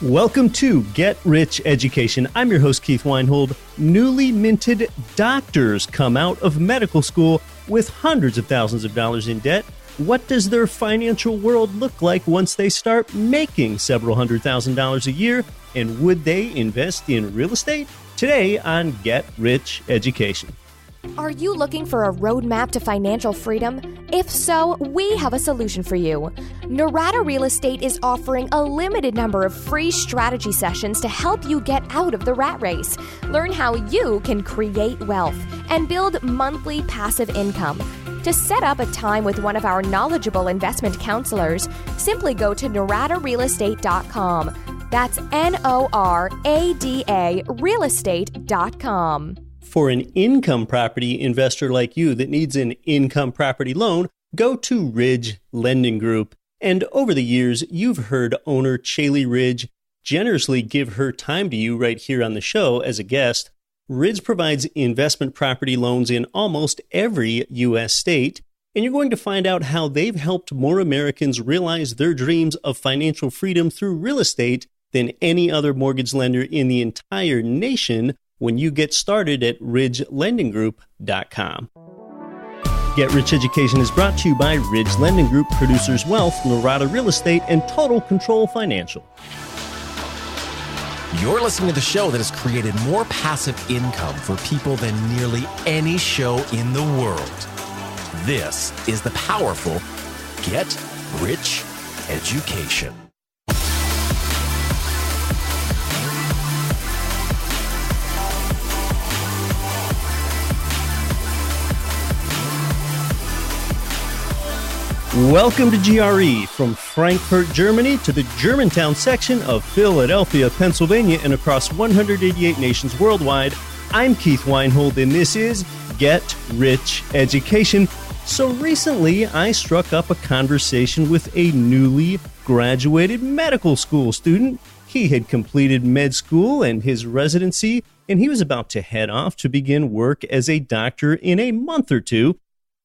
Welcome to Get Rich Education. I'm your host, Keith Weinhold. Newly minted doctors come out of medical school with hundreds of thousands of dollars in debt. What does their financial world look like once they start making several $100,000 a year? And would they invest in real estate? Today on Get Rich Education. Are you looking for a roadmap to financial freedom? If so, we have a solution for you. Norada Real Estate is offering a limited number of free strategy sessions to help you get out of the rat race. Learn how you can create wealth and build monthly passive income. To set up a time with one of our knowledgeable investment counselors, simply go to noradarealestate.com. That's NORADA realestate.com. For an income property investor like you that needs an income property loan, go to Ridge Lending Group. And over the years, you've heard owner Chaley Ridge generously give her time to you right here on the show as a guest. Ridge provides investment property loans in almost every U.S. state, and you're going to find out how they've helped more Americans realize their dreams of financial freedom through real estate than any other mortgage lender in the entire nation when you get started at ridgelendinggroup.com. Get Rich Education is brought to you by Ridge Lending Group, Producers Wealth, Norada Real Estate, and Total Control Financial. You're listening to the show that has created more passive income for people than nearly any show in the world. This is the powerful Get Rich Education. Welcome to GRE, from Frankfurt, Germany to the Germantown section of Philadelphia, Pennsylvania, and across 188 nations worldwide. I'm Keith Weinhold, and this is Get Rich Education. So recently, I struck up a conversation with a newly graduated medical school student. He had completed med school and his residency, and he was about to head off to begin work as a doctor in a month or two.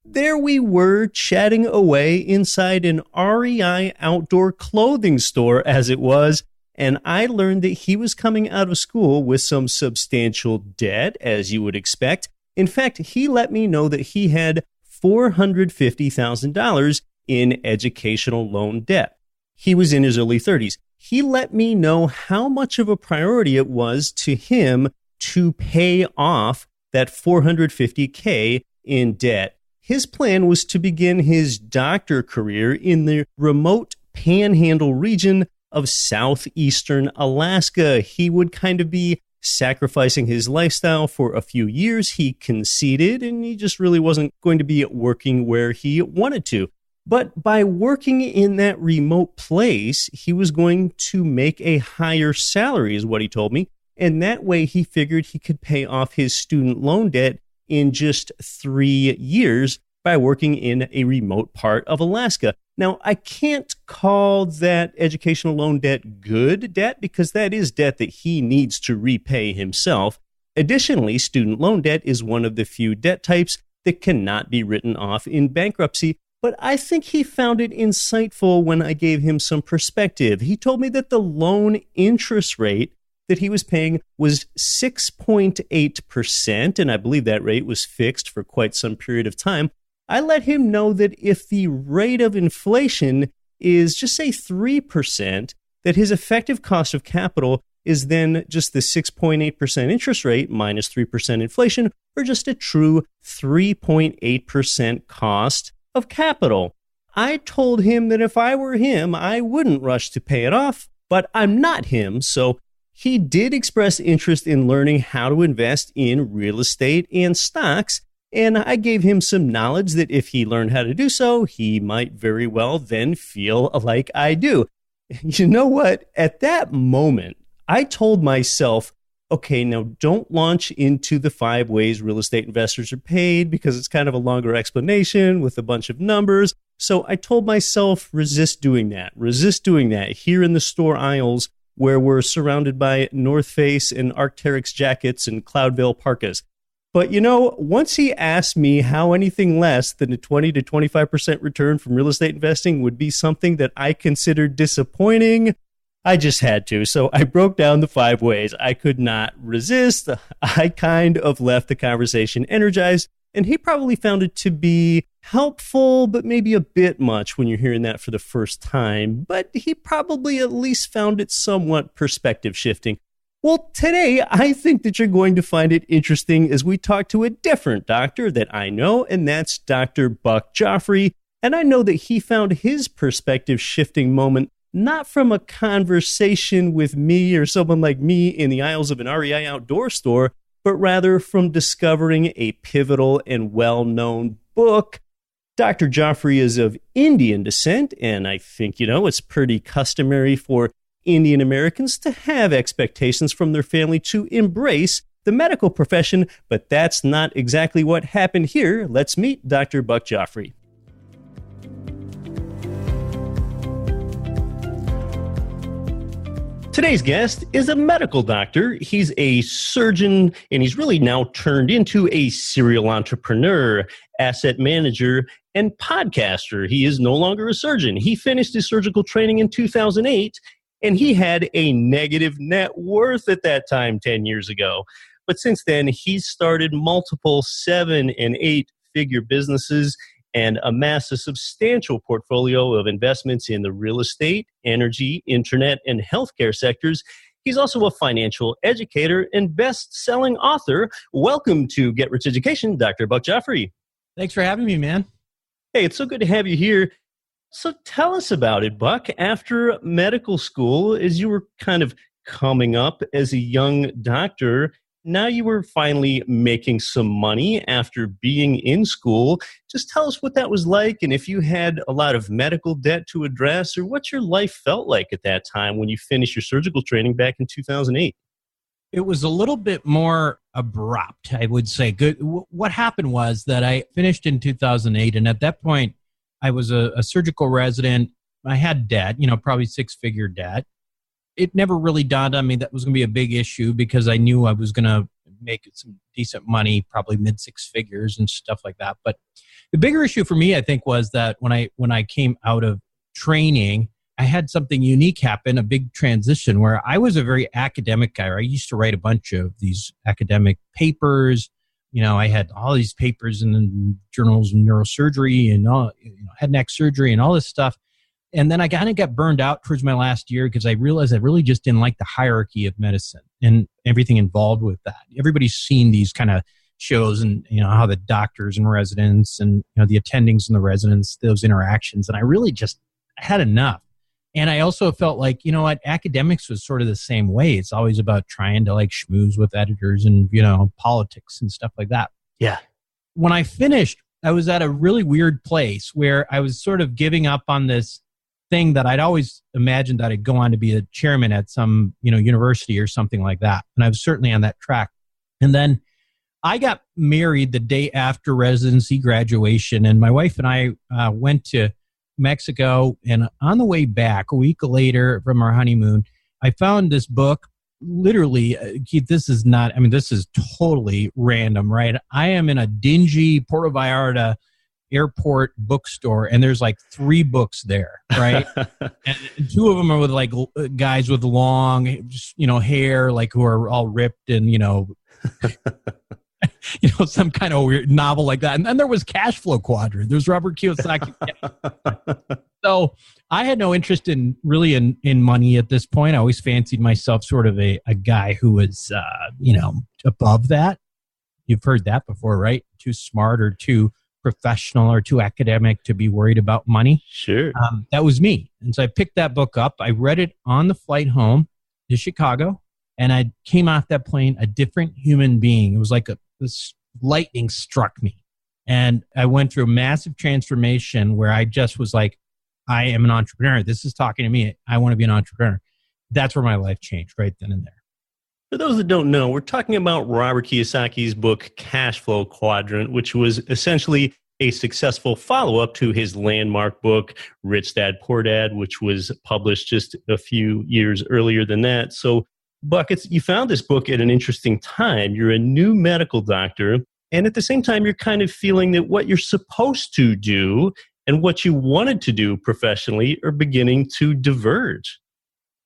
There we were, chatting away inside an REI outdoor clothing store, as it was, and I learned that he was coming out of school with some substantial debt, as you would expect. In fact, he let me know that he had $450,000 in educational loan debt. He was in his early 30s. He let me know how much of a priority it was to him to pay off that $450K in debt. His plan was to begin his doctor career in the remote panhandle region of southeastern Alaska. He would kind of be sacrificing his lifestyle for a few years. He conceded, and he just really wasn't going to be working where he wanted to. But by working in that remote place, he was going to make a higher salary, is what he told me. And that way, he figured he could pay off his student loan debt in just 3 years by working in a remote part of Alaska. Now, I can't call that educational loan debt good debt because that is debt that he needs to repay himself. Additionally, student loan debt is one of the few debt types that cannot be written off in bankruptcy, but I think he found it insightful when I gave him some perspective. He told me that the loan interest rate that he was paying was 6.8%, and I believe that rate was fixed for quite some period of time. I let him know that if the rate of inflation is just say 3%, that his effective cost of capital is then just the 6.8% interest rate minus 3% inflation, or just a true 3.8% cost of capital. I told him that if I were him, I wouldn't rush to pay it off, but I'm not him, so he did express interest in learning how to invest in real estate and stocks, and I gave him some knowledge that if he learned how to do so, he might very well then feel like I do. You know what? At that moment, I told myself, okay, now don't launch into the 5 ways real estate investors are paid because it's kind of a longer explanation with a bunch of numbers. So I told myself, resist doing that here in the store aisles where we're surrounded by North Face and Arc'teryx jackets and Cloudveil parkas. But, you know, once he asked me how anything less than a 20 to 25% return from real estate investing would be something that I considered disappointing, I just had to. So I broke down the 5 ways. I could not resist. I kind of left the conversation energized, and he probably found it to be helpful, but maybe a bit much when you're hearing that for the first time. But he probably at least found it somewhat perspective shifting. Well, today, I think that you're going to find it interesting as we talk to a different doctor that I know, and that's Dr. Buck Joffrey. And I know that he found his perspective shifting moment not from a conversation with me or someone like me in the aisles of an REI outdoor store, but rather from discovering a pivotal and well-known book. Dr. Joffrey is of Indian descent, and I think, it's pretty customary for Indian Americans to have expectations from their family to embrace the medical profession, but that's not exactly what happened here. Let's meet Dr. Buck Joffrey. Today's guest is a medical doctor. He's a surgeon, and he's really now turned into a serial entrepreneur, asset manager, and podcaster. He is no longer a surgeon. He finished his surgical training in 2008, and he had a negative net worth at that time 10 years ago. But since then, he's started multiple 7- and 8-figure businesses and amassed a substantial portfolio of investments in the real estate, energy, internet, and healthcare sectors. He's also a financial educator and best-selling author. Welcome to Get Rich Education, Dr. Buck Joffrey. Thanks for having me, man. Hey, it's so good to have you here. So tell us about it, Buck. After medical school, as you were kind of coming up as a young doctor, now you were finally making some money after being in school. Just tell us what that was like, and if you had a lot of medical debt to address, or what your life felt like at that time when you finished your surgical training back in 2008. It was a little bit more abrupt, I would say. What happened was that I finished in 2008, and at that point, I was a surgical resident. I had debt, probably 6-figure debt. It never really dawned on me that was going to be a big issue because I knew I was going to make some decent money, probably mid-6 figures and stuff like that. But the bigger issue for me, I think, was that when I came out of training, I had something unique happen, a big transition where I was a very academic guy. I used to write a bunch of these academic papers. I had all these papers in the journals of neurosurgery and head and neck surgery and all this stuff. And then I kind of got burned out towards my last year because I realized I really just didn't like the hierarchy of medicine and everything involved with that. Everybody's seen these kind of shows and, how the doctors and residents and, the attendings and the residents, those interactions. And I really just had enough. And I also felt like, academics was sort of the same way. It's always about trying to schmooze with editors and, politics and stuff like that. Yeah. When I finished, I was at a really weird place where I was sort of giving up on this thing that I'd always imagined that I'd go on to be a chairman at some, university or something like that. And I was certainly on that track. And then I got married the day after residency graduation, and my wife and I went to Mexico. And on the way back, a week later from our honeymoon, I found this book. Literally, Keith, this is totally random, right? I am in a dingy Puerto Vallarta airport bookstore, and there's 3 books there, right? And 2 of them are with guys with long, hair, who are all ripped and, some kind of weird novel like that. And then there was Cash Flow Quadrant. There's Robert Kiyosaki. So I had no interest in money at this point. I always fancied myself sort of a guy who was, above that. You've heard that before, right? Too smart or too professional or too academic to be worried about money. Sure. That was me. And so I picked that book up. I read it on the flight home to Chicago, and I came off that plane a different human being. It was like this lightning struck me. And I went through a massive transformation where I just was like, I am an entrepreneur. This is talking to me. I want to be an entrepreneur. That's where my life changed right then and there. For those that don't know, we're talking about Robert Kiyosaki's book, Cash Flow Quadrant, which was essentially a successful follow-up to his landmark book, Rich Dad, Poor Dad, which was published just a few years earlier than that. So, Buck, you found this book at an interesting time. You're a new medical doctor, and at the same time, you're kind of feeling that what you're supposed to do and what you wanted to do professionally are beginning to diverge.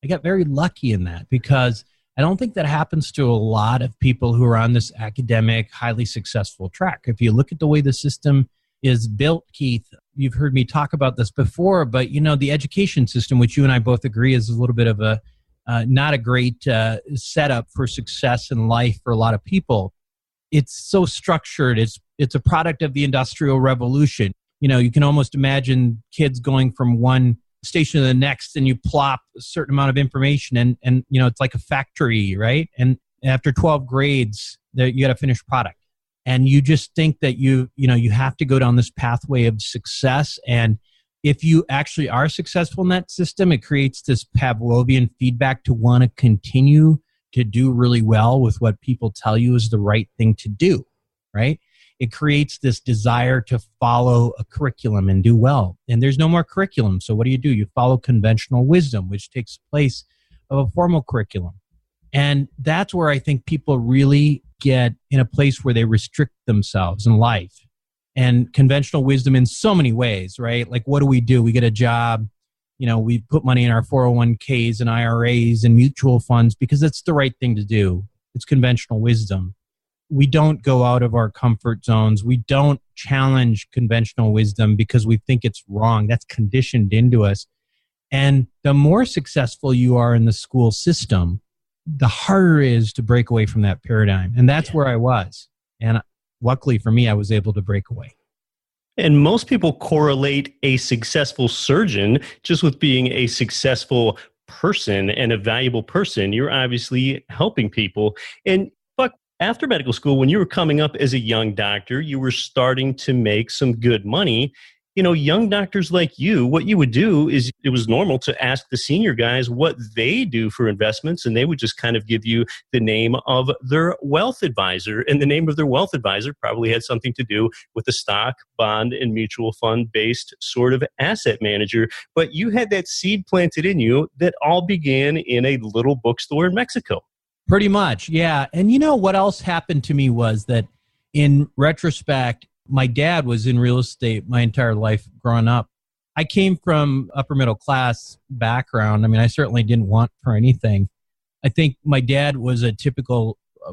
I got very lucky in that because I don't think that happens to a lot of people who are on this academic, highly successful track. If you look at the way the system is built, Keith, you've heard me talk about this before, but the education system, which you and I both agree is a little bit of a not a great setup for success in life for a lot of people. It's so structured. It's a product of the Industrial Revolution. You can almost imagine kids going from one station to the next, and you plop a certain amount of information, and it's like a factory, right? And after 12 grades, you got to finish product, and you just think that you have to go down this pathway of success. And if you actually are successful in that system, it creates this Pavlovian feedback to want to continue to do really well with what people tell you is the right thing to do, right? It creates this desire to follow a curriculum and do well. And there's no more curriculum. So what do? You follow conventional wisdom, which takes place of a formal curriculum. And that's where I think people really get in a place where they restrict themselves in life. And conventional wisdom in so many ways, right? Like, what do? We get a job. We put money in our 401ks and IRAs and mutual funds because it's the right thing to do. It's conventional wisdom. We don't go out of our comfort zones. We don't challenge conventional wisdom because we think it's wrong. That's conditioned into us. And the more successful you are in the school system, the harder it is to break away from that paradigm. And that's where I was. And luckily for me, I was able to break away. And most people correlate a successful surgeon just with being a successful person and a valuable person. You're obviously helping people. And after medical school, when you were coming up as a young doctor, you were starting to make some good money. Young doctors like you, what you would do is it was normal to ask the senior guys what they do for investments, and they would just kind of give you the name of their wealth advisor. And the name of their wealth advisor probably had something to do with the stock, bond, and mutual fund-based sort of asset manager. But you had that seed planted in you that all began in a little bookstore in Mexico. Pretty much, yeah. And what else happened to me was that in retrospect, my dad was in real estate my entire life growing up. I came from upper middle class background. I mean, I certainly didn't want for anything. I think my dad was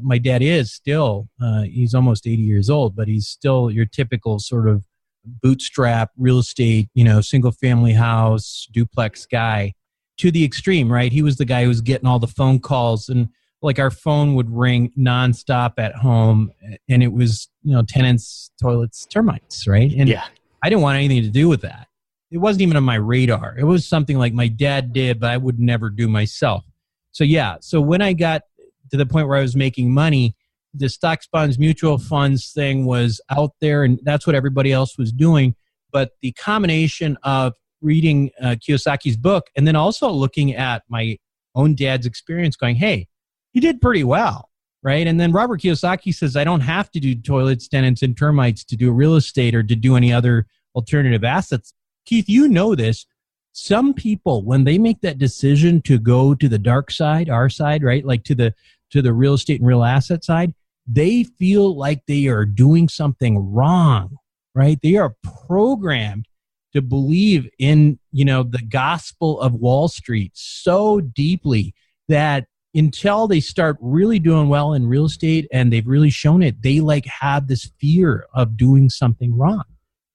my dad is still, he's almost 80 years old, but he's still your typical sort of bootstrap real estate, single family house, duplex guy to the extreme, right? He was the guy who was getting all the phone calls, and like our phone would ring nonstop at home, and it was, tenants, toilets, termites, right? And I didn't want anything to do with that. It wasn't even on my radar. It was something like my dad did, but I would never do myself. So when I got to the point where I was making money, the stocks, bonds, mutual funds thing was out there, and that's what everybody else was doing. But the combination of reading Kiyosaki's book and then also looking at my own dad's experience going, hey, he did pretty well, right? And then Robert Kiyosaki says, I don't have to do toilets, tenants, and termites to do real estate or to do any other alternative assets. Keith, you know this. Some people, when they make that decision to go to the dark side, our side, right? Like to the real estate and real asset side, they feel like they are doing something wrong, right? They are programmed to believe in, the gospel of Wall Street so deeply that until they start really doing well in real estate and they've really shown it, they have this fear of doing something wrong.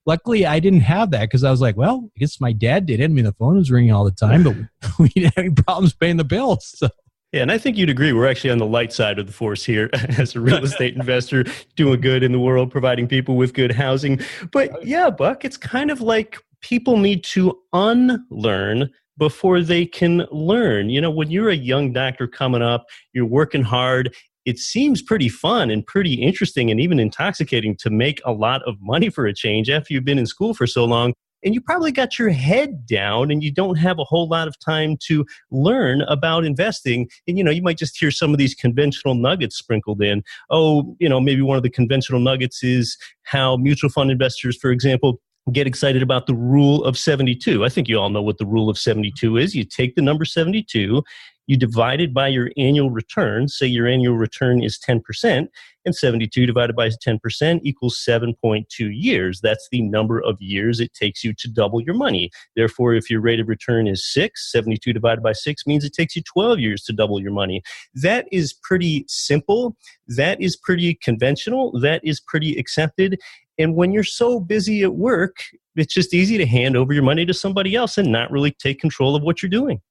Luckily, I didn't have that because I was like, well, I guess my dad did it. I mean, the phone was ringing all the time, but we didn't have any problems paying the bills. So. Yeah, and I think you'd agree we're actually on the light side of the force here as a real estate investor, doing good in the world, providing people with good housing. But yeah, Buck, it's kind of like people need to unlearn before they can learn. When you're a young doctor coming up, you're working hard, it seems pretty fun and pretty interesting and even intoxicating to make a lot of money for a change after you've been in school for so long. And you probably got your head down and you don't have a whole lot of time to learn about investing. And, you might just hear some of these conventional nuggets sprinkled in. Maybe one of the conventional nuggets is how mutual fund investors, for example, get excited about the rule of 72. I think you all know what the rule of 72 is. You take the number 72, You divide it by your annual return. Say your annual return is 10%, and 72 divided by 10% equals 7.2 years. That's the number of years it takes you to double your money. Therefore, if your rate of return is 6, 72 divided by 6 means it takes you 12 years to double your money. That is pretty simple. That is pretty conventional. That is pretty accepted. And when you're so busy at work, it's just easy to hand over your money to somebody else and not really take control of what you're doing.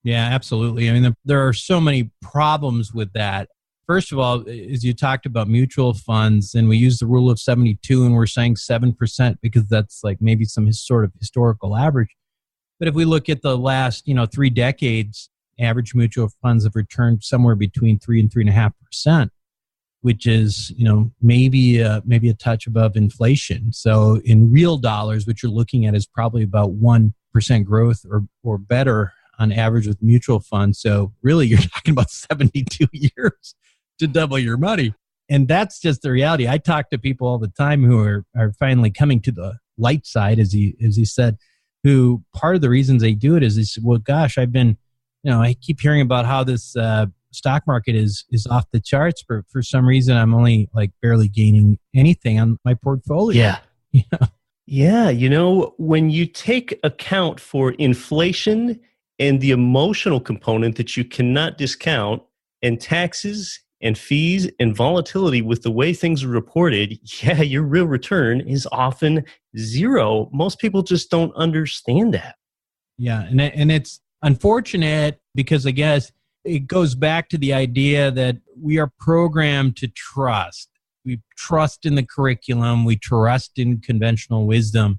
Yeah, absolutely. I mean, there are so many problems with that. First of all, as you talked about mutual funds, and we use the rule of 72, and we're saying 7% because that's like maybe some sort of historical average. But if we look at the last, 3 decades, average mutual funds have returned somewhere between 3 and 3.5%, which is, maybe a touch above inflation. So in real dollars, what you're looking at is probably about 1% growth or better on average with mutual funds. So really, you're talking about 72 years to double your money. And that's just the reality. I talk to people all the time who are finally coming to the light side, as he said, who part of the reasons they do it is they say, well, gosh, I've been, I keep hearing about how this stock market is off the charts. For some reason, I'm only like barely gaining anything on my portfolio. Yeah. When you take account for inflation and the emotional component that you cannot discount, and taxes and fees and volatility with the way things are reported, your real return is often zero. Most people just don't understand that. Yeah, and it's unfortunate because I guess it goes back to the idea that we are programmed to trust. We trust in the curriculum. We trust in conventional wisdom.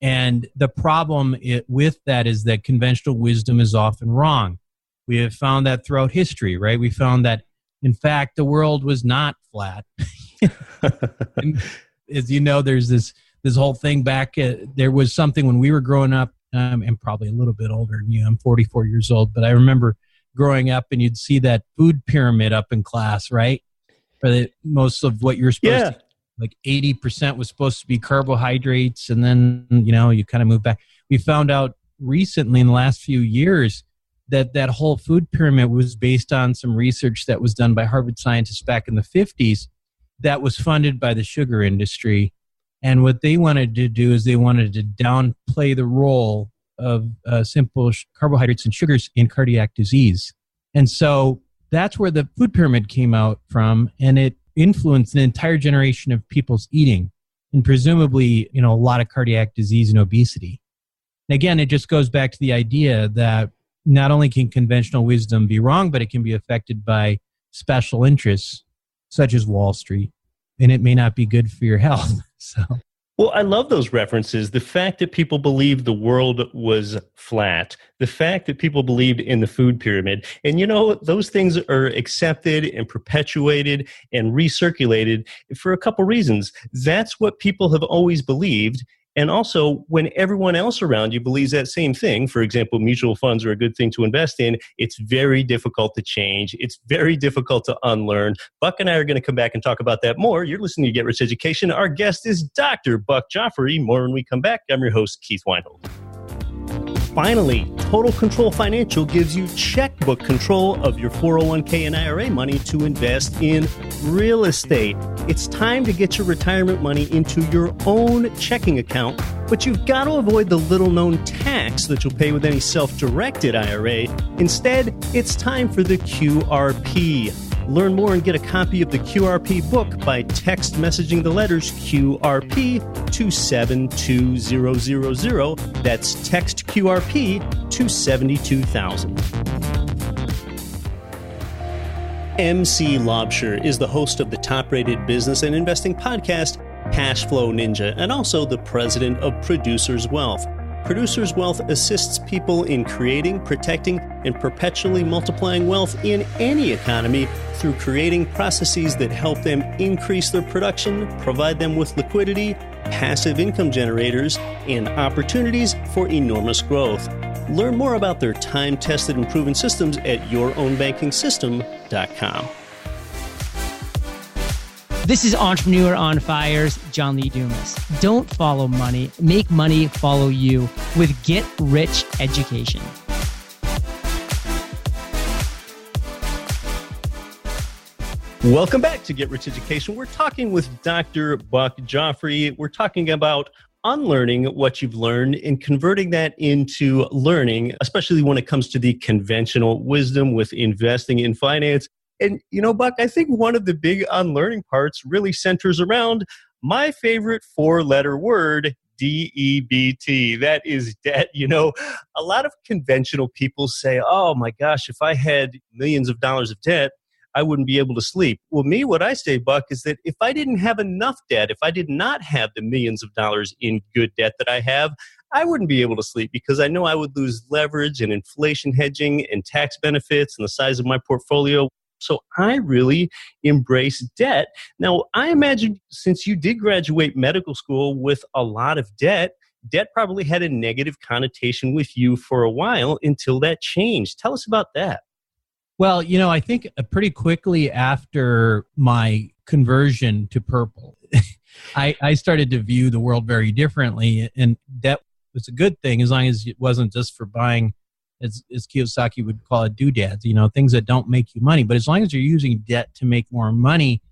And the problem with that is that conventional wisdom is often wrong. We have found that throughout history, right? We found that, in fact, the world was not flat. As you know, there's this whole thing back. There was something when we were growing up. I'm probably a little bit older than you. I'm 44 years old, but I remember growing up, and you'd see that food pyramid up in class, right? For most of what you're supposed to. Like 80% was supposed to be carbohydrates, and then, you kind of move back. We found out recently in the last few years that whole food pyramid was based on some research that was done by Harvard scientists back in the 50s that was funded by the sugar industry. And what they wanted to do is they wanted to downplay the role of simple carbohydrates and sugars in cardiac disease. And so that's where the food pyramid came out from, and it influenced an entire generation of people's eating, and presumably, a lot of cardiac disease and obesity. And again, it just goes back to the idea that not only can conventional wisdom be wrong, but it can be affected by special interests such as Wall Street, and it may not be good for your health. Well, I love those references. The fact that people believed the world was flat, the fact that people believed in the food pyramid, and those things are accepted and perpetuated and recirculated for a couple reasons. That's what people have always believed. And also, when everyone else around you believes that same thing, for example, mutual funds are a good thing to invest in, it's very difficult to change. It's very difficult to unlearn. Buck and I are going to come back and talk about that more. You're listening to Get Rich Education. Our guest is Dr. Buck Joffrey. More when we come back. I'm your host, Keith Weinhold. Finally, Total Control Financial gives you checkbook control of your 401k and IRA money to invest in real estate. It's time to get your retirement money into your own checking account, but you've got to avoid the little-known tax that you'll pay with any self-directed IRA. Instead, it's time for the QRP. Learn more and get a copy of the QRP book by text messaging the letters QRP to 72000. That's text QRP to 72,000. MC Laubscher is the host of the top-rated business and investing podcast, Cash Flow Ninja, and also the president of Producers Wealth. Producers Wealth assists people in creating, protecting, and perpetually multiplying wealth in any economy through creating processes that help them increase their production, provide them with liquidity, passive income generators, and opportunities for enormous growth. Learn more about their time-tested and proven systems at yourownbankingsystem.com. This is Entrepreneur on Fire's John Lee Dumas. Don't follow money. Make money follow you with Get Rich Education. Welcome back to Get Rich Education. We're talking with Dr. Buck Joffrey. We're talking about unlearning what you've learned and converting that into learning, especially when it comes to the conventional wisdom with investing in finance. And, Buck, I think one of the big unlearning parts really centers around my favorite four-letter word, DEBT. That is debt. A lot of conventional people say, oh my gosh, if I had millions of dollars of debt, I wouldn't be able to sleep. Well, what I say, Buck, is that if I didn't have enough debt, if I did not have the millions of dollars in good debt that I have, I wouldn't be able to sleep because I know I would lose leverage and inflation hedging and tax benefits and the size of my portfolio. So I really embrace debt. Now, I imagine since you did graduate medical school with a lot of debt probably had a negative connotation with you for a while until that changed. Tell us about that. Well, I think pretty quickly after my conversion to purple, I started to view the world very differently. And debt was a good thing as long as it wasn't just for buying, as Kiyosaki would call it, doodads, things that don't make you money. But as long as you're using debt to make more money,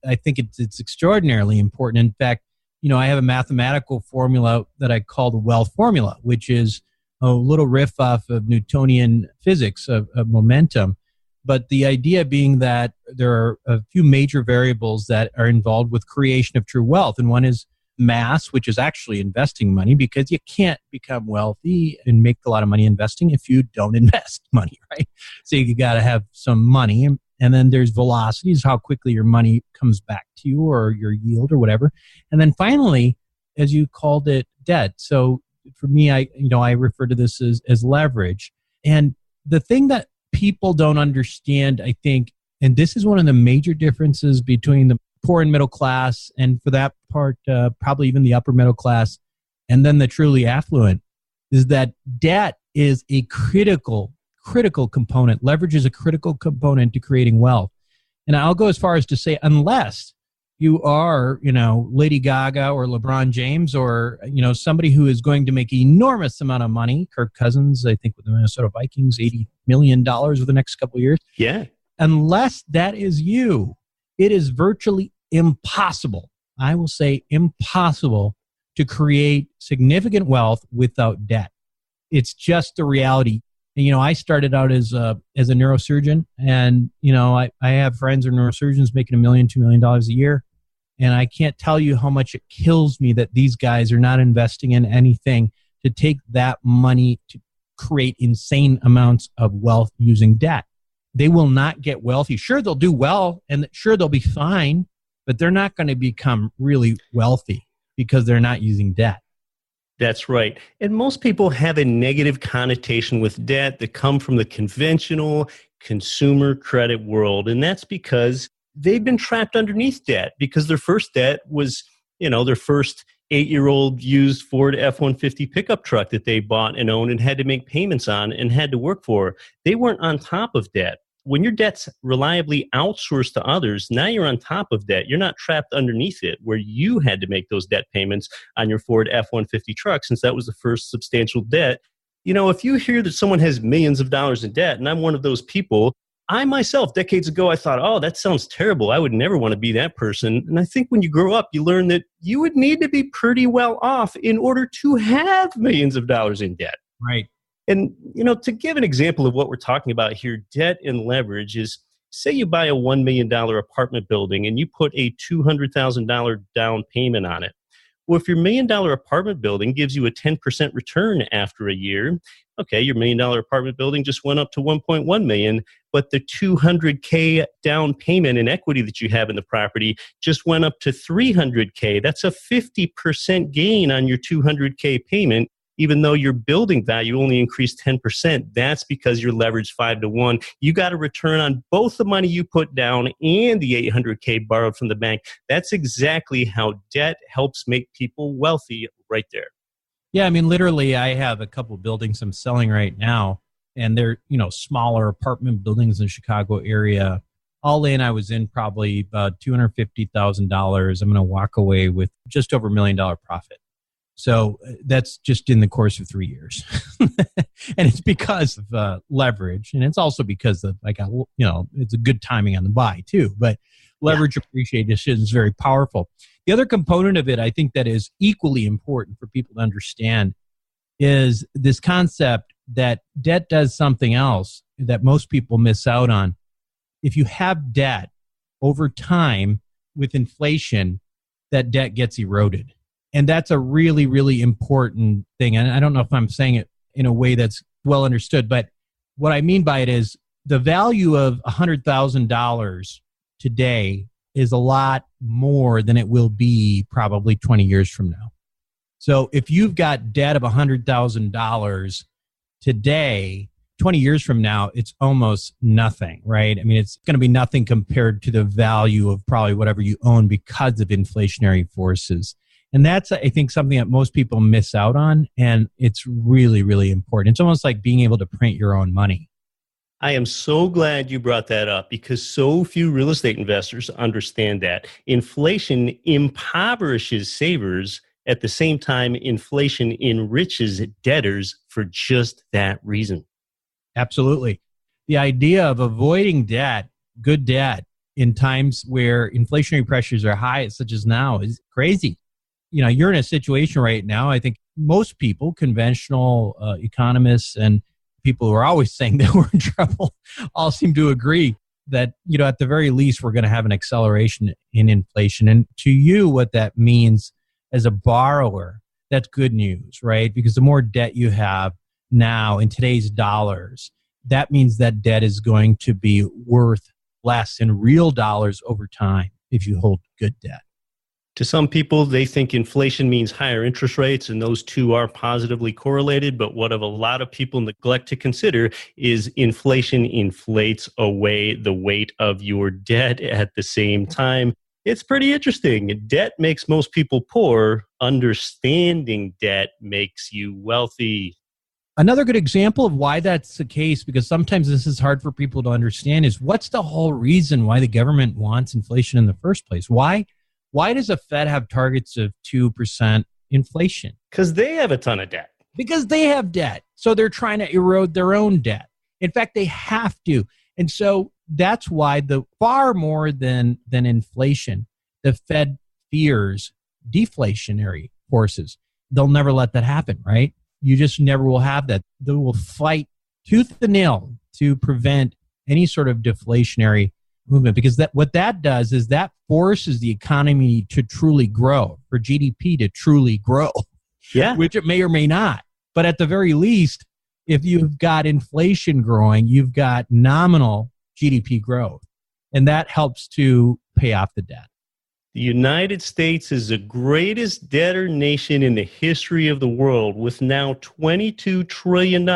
I think it's extraordinarily important. In fact, I have a mathematical formula that I call the wealth formula, which is a little riff off of Newtonian physics of momentum. But the idea being that there are a few major variables that are involved with creation of true wealth. And one is mass, which is actually investing money, because you can't become wealthy and make a lot of money investing if you don't invest money, right? So you got to have some money. And then there's velocities, how quickly your money comes back to you or your yield or whatever. And then finally, as you called it, debt. So for me, I refer to this as leverage. And the thing that people don't understand, I think, and this is one of the major differences between the poor and middle class, and for that part, probably even the upper middle class, and then the truly affluent, is that debt is a critical component. Leverage is a critical component to creating wealth. And I'll go as far as to say, unless you are, Lady Gaga or LeBron James or, somebody who is going to make enormous amount of money, Kirk Cousins, I think with the Minnesota Vikings, $80 million over the next couple of years. Yeah. Unless that is you, it is virtually impossible, I will say impossible, to create significant wealth without debt. It's just the reality. And, I started out as a neurosurgeon, and, I have friends who are neurosurgeons making $1 million, $2 million a year. And I can't tell you how much it kills me that these guys are not investing in anything to take that money to create insane amounts of wealth using debt. They will not get wealthy. Sure, they'll do well, and sure, they'll be fine, but they're not going to become really wealthy because they're not using debt. That's right. And most people have a negative connotation with debt that come from the conventional consumer credit world. And that's because they've been trapped underneath debt because their first debt was, their first 8-year-old used Ford F-150 pickup truck that they bought and owned and had to make payments on and had to work for. They weren't on top of debt. When your debt's reliably outsourced to others, now you're on top of debt. You're not trapped underneath it where you had to make those debt payments on your Ford F-150 truck since that was the first substantial debt. If you hear that someone has millions of dollars in debt, and I'm one of those people, I myself, decades ago, I thought, oh, that sounds terrible. I would never want to be that person. And I think when you grow up, you learn that you would need to be pretty well off in order to have millions of dollars in debt. Right. And, to give an example of what we're talking about here, debt and leverage is, say you buy a $1 million apartment building and you put a $200,000 down payment on it. Well, if your $1 million apartment building gives you a 10% return after a year, okay, your $1 million apartment building just went up to 1.1 million, but the $200K down payment in equity that you have in the property just went up to $300K. That's a 50% gain on your $200K payment. Even though your building value only increased 10%, that's because you're leveraged 5-to-1. You got a return on both the money you put down and the $800K borrowed from the bank. That's exactly how debt helps make people wealthy right there. Yeah, literally, I have a couple of buildings I'm selling right now, and they're, smaller apartment buildings in the Chicago area. All in, I was in probably about $250,000. I'm going to walk away with just over $1 million profit. So that's just in the course of 3 years. And it's because of leverage. And it's also because of, it's a good timing on the buy too. But leverage appreciation is very powerful. The other component of it, I think, that is equally important for people to understand is this concept that debt does something else that most people miss out on. If you have debt over time with inflation, that debt gets eroded. And that's a really, really important thing. And I don't know if I'm saying it in a way that's well understood, but what I mean by it is the value of $100,000 today is a lot more than it will be probably 20 years from now. So if you've got debt of $100,000 today, 20 years from now, it's almost nothing, right? I mean, it's going to be nothing compared to the value of probably whatever you own because of inflationary forces. And that's, I think, something that most people miss out on. And it's really, really important. It's almost like being able to print your own money. I am so glad you brought that up because so few real estate investors understand that. Inflation impoverishes savers. At the same time, inflation enriches debtors for just that reason. Absolutely. The idea of avoiding debt, good debt, in times where inflationary pressures are high, such as now, is crazy. You know, you're in a situation right now, I think most people, conventional economists and people who are always saying that we're in trouble, all seem to agree that, you know, at the very least, we're going to have an acceleration in inflation. And to you, what that means as a borrower, that's good news, right? Because the more debt you have now in today's dollars, that means that debt is going to be worth less in real dollars over time if you hold good debt. To some people, they think inflation means higher interest rates, and those two are positively correlated. But what a lot of people neglect to consider is inflation inflates away the weight of your debt at the same time. It's pretty interesting. Debt makes most people poor. Understanding debt makes you wealthy. Another good example of why that's the case, because sometimes this is hard for people to understand, is what's the whole reason why the government wants inflation in the first place? Why does the Fed have targets of 2% inflation? Because they have a ton of debt. Because they have debt. So they're trying to erode their own debt. In fact, they have to. And so that's why far more than inflation, the Fed fears deflationary forces. They'll never let that happen, right? You just never will have that. They will fight tooth and nail to prevent any sort of deflationary movement, because what that does is that forces the economy to truly grow, for GDP to truly grow, which it may or may not. But at the very least, if you've got inflation growing, you've got nominal GDP growth, and that helps to pay off the debt. The United States is the greatest debtor nation in the history of the world, with now $22 trillion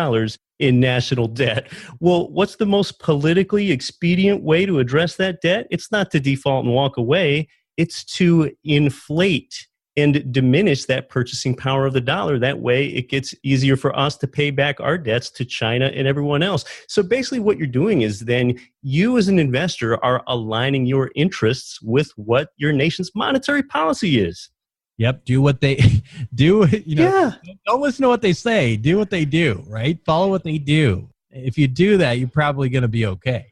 in national debt. Well, what's the most politically expedient way to address that debt? It's not to default and walk away. It's to inflate and diminish that purchasing power of the dollar. That way, it gets easier for us to pay back our debts to China and everyone else. So basically what you're doing is then you as an investor are aligning your interests with what your nation's monetary policy is. Yep. Do what they do. Don't listen to what they say. Do what they do, right? Follow what they do. If you do that, you're probably going to be okay.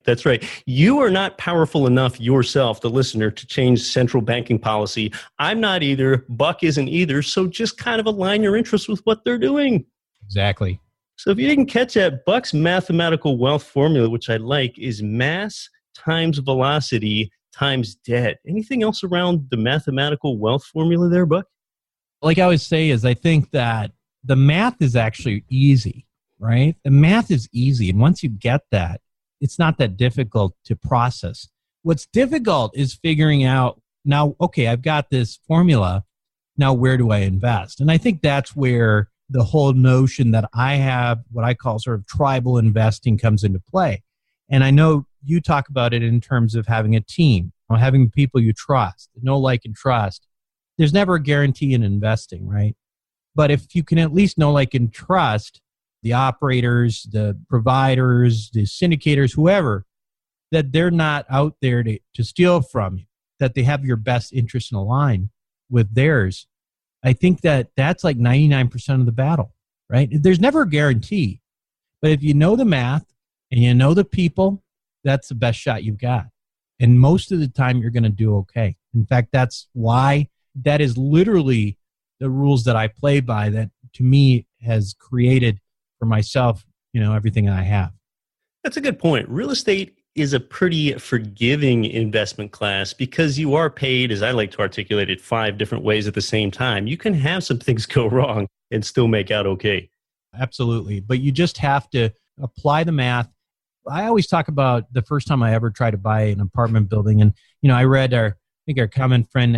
That's right. You are not powerful enough yourself, the listener, to change central banking policy. I'm not either. Buck isn't either. So just kind of align your interests with what they're doing. Exactly. So if you didn't catch that, Buck's mathematical wealth formula, which I like, is mass times velocity times debt. Anything else around the mathematical wealth formula there, Buck? Like I always say, I think that the math is actually easy, right? The math is easy. And once you get that, it's not that difficult to process. What's difficult is figuring out, now, okay, I've got this formula. Now, where do I invest? And I think that's where the whole notion that I have, what I call sort of tribal investing, comes into play. And I know you talk about it in terms of having a team, or having people you trust, know, like, and trust. There's never a guarantee in investing, right? But if you can at least know, like, and trust the operators, the providers, the syndicators, whoever, that they're not out there to steal from you, that they have your best interest in line with theirs, I think that that's like 99% of the battle, right? There's never a guarantee. But if you know the math and you know the people, that's the best shot you've got. And most of the time, you're going to do okay. In fact, that's why that is literally the rules that I play by that, to me, has created for myself, everything I have. That's a good point. Real estate is a pretty forgiving investment class because you are paid, as I like to articulate it, 5 different ways at the same time. You can have some things go wrong and still make out okay. Absolutely. But you just have to apply the math. I always talk about the first time I ever tried to buy an apartment building. And, I read our common friend,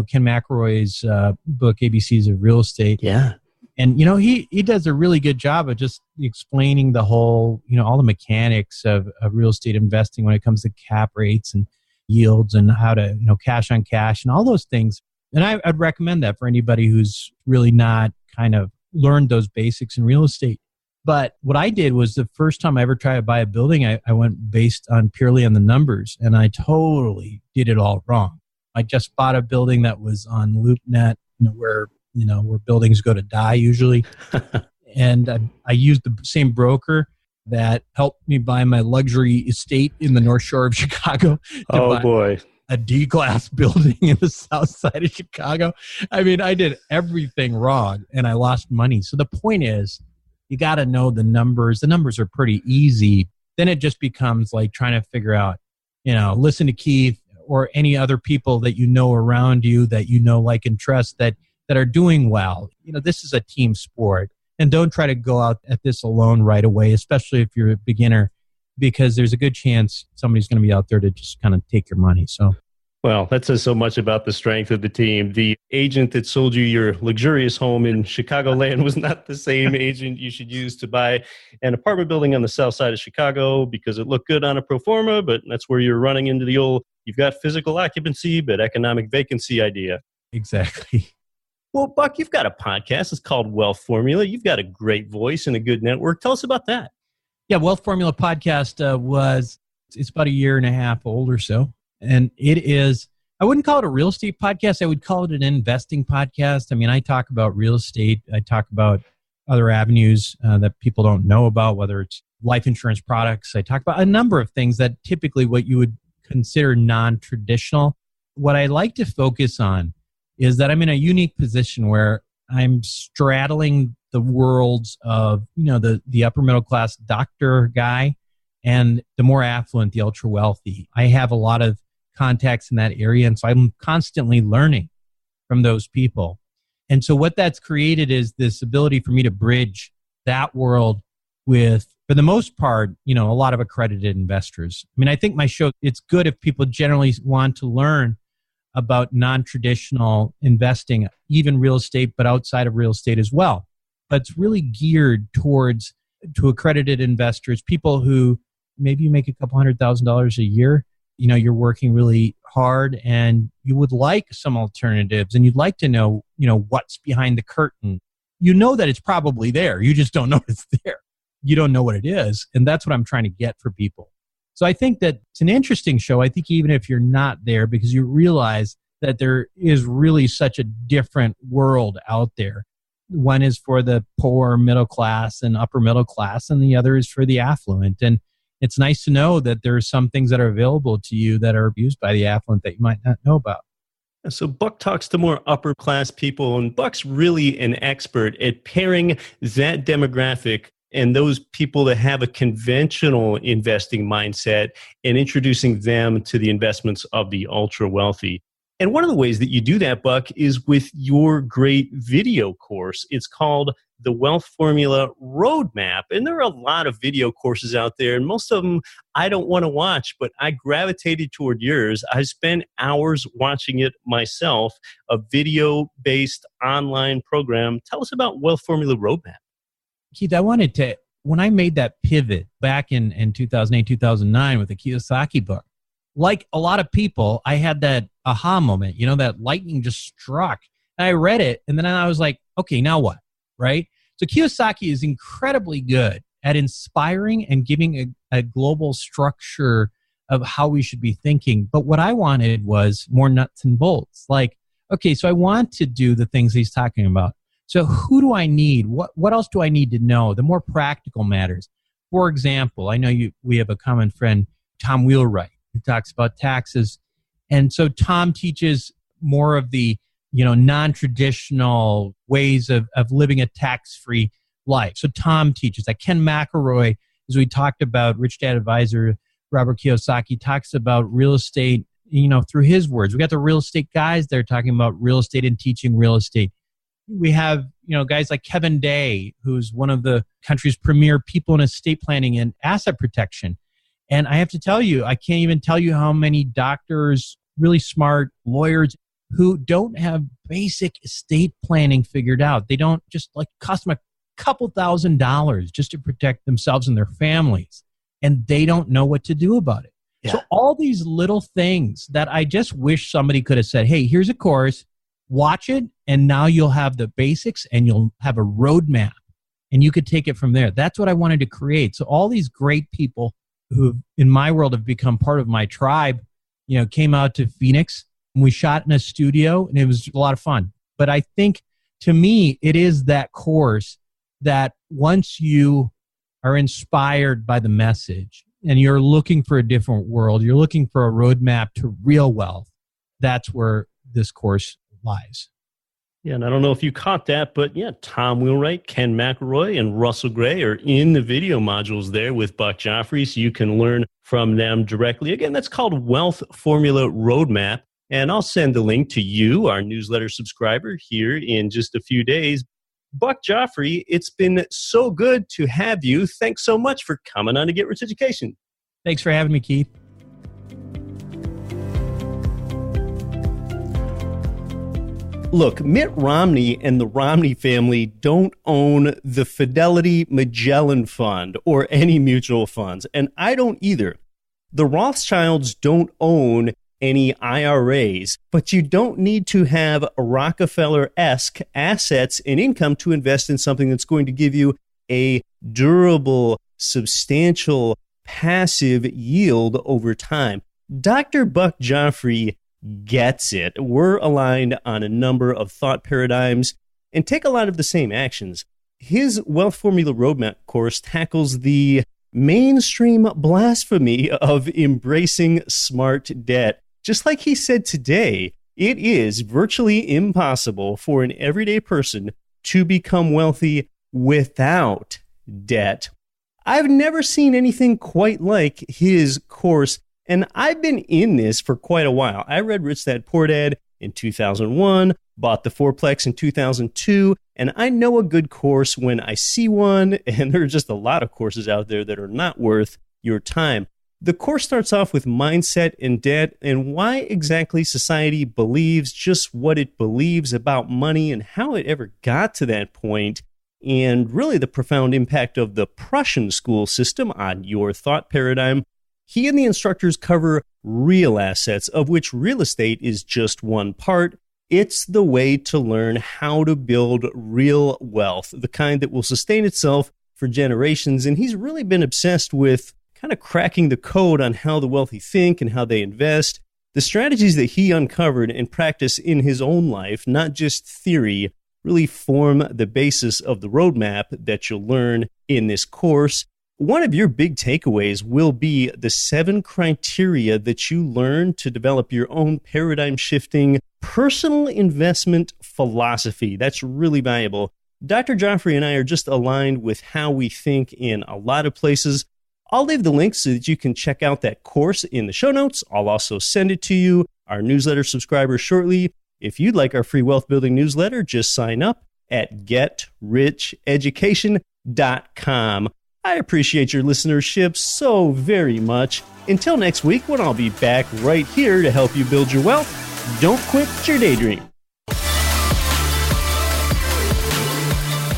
Ken McElroy's book, ABCs of Real Estate. Yeah. And, he does a really good job of just explaining the whole, all the mechanics of real estate investing when it comes to cap rates and yields and how to, cash on cash and all those things. And I'd recommend that for anybody who's really not kind of learned those basics in real estate. But what I did was the first time I ever tried to buy a building, I went based on purely on the numbers, and I totally did it all wrong. I just bought a building that was on LoopNet, where buildings go to die usually. And I used the same broker that helped me buy my luxury estate in the North Shore of Chicago. Oh, boy. A D-class building in the south side of Chicago. I mean, I did everything wrong and I lost money. So the point is, you got to know the numbers. The numbers are pretty easy. Then it just becomes like trying to figure out, listen to Keith or any other people that around you that like and trust that are doing well. This is a team sport. And don't try to go out at this alone right away, especially if you're a beginner, because there's a good chance somebody's going to be out there to just kind of take your money. So, well, that says so much about the strength of the team. The agent that sold you your luxurious home in Chicagoland was not the same agent you should use to buy an apartment building on the south side of Chicago because it looked good on a pro forma, but that's where you're running into the old, you've got physical occupancy, but economic vacancy idea. Exactly. Well, Buck, you've got a podcast. It's called Wealth Formula. You've got a great voice and a good network. Tell us about that. Yeah, Wealth Formula podcast it's about 1.5 years old or so. And it is, I wouldn't call it a real estate podcast. I would call it an investing podcast. I mean, I talk about real estate. I talk about other avenues that people don't know about, whether it's life insurance products. I talk about a number of things that typically what you would consider non-traditional. What I like to focus on is that I'm in a unique position where I'm straddling the worlds of, the upper middle class doctor guy and the more affluent, the ultra wealthy. I have a lot of contacts in that area, and so I'm constantly learning from those people. And so what that's created is this ability for me to bridge that world with, for the most part, a lot of accredited investors. I mean, I think my show, it's good if people generally want to learn about non-traditional investing, even real estate, but outside of real estate as well. But it's really geared to accredited investors, people who maybe you make a couple $100,000 a year. You're working really hard and you would like some alternatives and you'd like to know, what's behind the curtain. That it's probably there. You just don't know it's there. You don't know what it is. And that's what I'm trying to get for people. So I think that it's an interesting show. I think even if you're not there, because you realize that there is really such a different world out there. One is for the poor middle class and upper middle class, and the other is for the affluent. And it's nice to know that there are some things that are available to you that are abused by the affluent that you might not know about. So Buck talks to more upper class people, and Buck's really an expert at pairing that demographic and those people that have a conventional investing mindset and introducing them to the investments of the ultra wealthy. And one of the ways that you do that, Buck, is with your great video course. It's called the Wealth Formula Roadmap. And there are a lot of video courses out there, and most of them I don't want to watch, but I gravitated toward yours. I spent hours watching it myself, a video-based online program. Tell us about Wealth Formula Roadmap. Keith, when I made that pivot back in 2008, 2009 with the Kiyosaki book, like a lot of people, I had that aha moment, that lightning just struck. And I read it, and then I was like, okay, now what, right? So Kiyosaki is incredibly good at inspiring and giving a global structure of how we should be thinking. But what I wanted was more nuts and bolts. Like, okay, so I want to do the things he's talking about. So who do I need? What else do I need to know? The more practical matters. For example, I know we have a common friend, Tom Wheelwright. He talks about taxes. And so Tom teaches more of the, non-traditional ways of living a tax-free life. So Tom teaches that. Ken McElroy, as we talked about, Rich Dad Advisor, Robert Kiyosaki talks about real estate, through his words. We got the real estate guys there talking about real estate and teaching real estate. We have, guys like Kevin Day, who's one of the country's premier people in estate planning and asset protection. And I have to tell you, I can't even tell you how many doctors, really smart lawyers who don't have basic estate planning figured out. They don't just cost them a couple $1,000s just to protect themselves and their families. And they don't know what to do about it. Yeah. So all these little things that I just wish somebody could have said, hey, here's a course, watch it, and now you'll have the basics and you'll have a roadmap and you could take it from there. That's what I wanted to create. So all these great people who in my world have become part of my tribe, came out to Phoenix and we shot in a studio and it was a lot of fun. But I think to me, it is that course that once you are inspired by the message and you're looking for a different world, you're looking for a roadmap to real wealth, that's where this course lies. Yeah, and I don't know if you caught that, but yeah, Tom Wheelwright, Ken McElroy, and Russell Gray are in the video modules there with Buck Joffrey, so you can learn from them directly. Again, that's called Wealth Formula Roadmap, and I'll send the link to you, our newsletter subscriber, here in just a few days. Buck Joffrey, it's been so good to have you. Thanks so much for coming on to Get Rich Education. Thanks for having me, Keith. Look, Mitt Romney and the Romney family don't own the Fidelity Magellan Fund or any mutual funds, and I don't either. The Rothschilds don't own any IRAs, but you don't need to have Rockefeller-esque assets and income to invest in something that's going to give you a durable, substantial, passive yield over time. Dr. Buck Joffrey gets it. We're aligned on a number of thought paradigms and take a lot of the same actions. His Wealth Formula Roadmap course tackles the mainstream blasphemy of embracing smart debt. Just like he said today, it is virtually impossible for an everyday person to become wealthy without debt. I've never seen anything quite like his course, and I've been in this for quite a while. I read Rich Dad Poor Dad in 2001, bought the fourplex in 2002, and I know a good course when I see one, and there are just a lot of courses out there that are not worth your time. The course starts off with mindset and debt and why exactly society believes just what it believes about money and how it ever got to that point, and really the profound impact of the Prussian school system on your thought paradigm. He and the instructors cover real assets, of which real estate is just one part. It's the way to learn how to build real wealth, the kind that will sustain itself for generations. And he's really been obsessed with kind of cracking the code on how the wealthy think and how they invest. The strategies that he uncovered and practiced in his own life, not just theory, really form the basis of the roadmap that you'll learn in this course. One of your big takeaways will be the 7 criteria that you learn to develop your own paradigm-shifting personal investment philosophy. That's really valuable. Dr. Joffrey and I are just aligned with how we think in a lot of places. I'll leave the link so that you can check out that course in the show notes. I'll also send it to you, our newsletter subscribers, shortly. If you'd like our free wealth building newsletter, just sign up at GetRichEducation.com. I appreciate your listenership so very much. Until next week, when I'll be back right here to help you build your wealth, don't quit your daydream.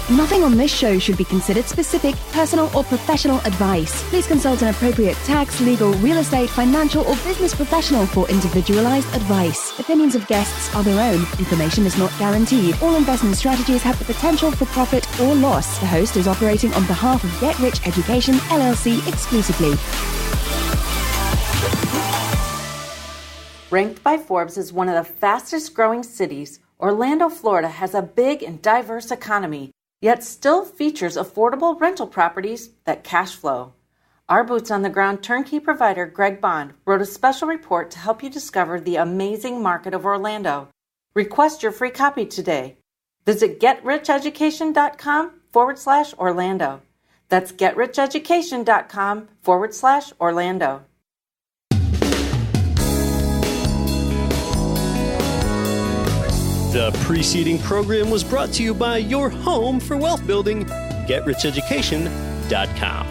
Nothing on this show should be considered specific, personal, or professional advice. Please consult an appropriate tax, legal, real estate, financial, or business professional for individualized advice. Opinions of guests are their own. Information is not guaranteed. All investment strategies have the potential for profit or loss. The host is operating on behalf of Get Rich Education, LLC exclusively. Ranked by Forbes as one of the fastest growing cities, Orlando, Florida has a big and diverse economy, yet still features affordable rental properties that cash flow. Our boots-on-the-ground turnkey provider, Greg Bond, wrote a special report to help you discover the amazing market of Orlando. Request your free copy today. Visit GetRichEducation.com/Orlando. That's GetRichEducation.com/Orlando. The preceding program was brought to you by your home for wealth building, GetRichEducation.com.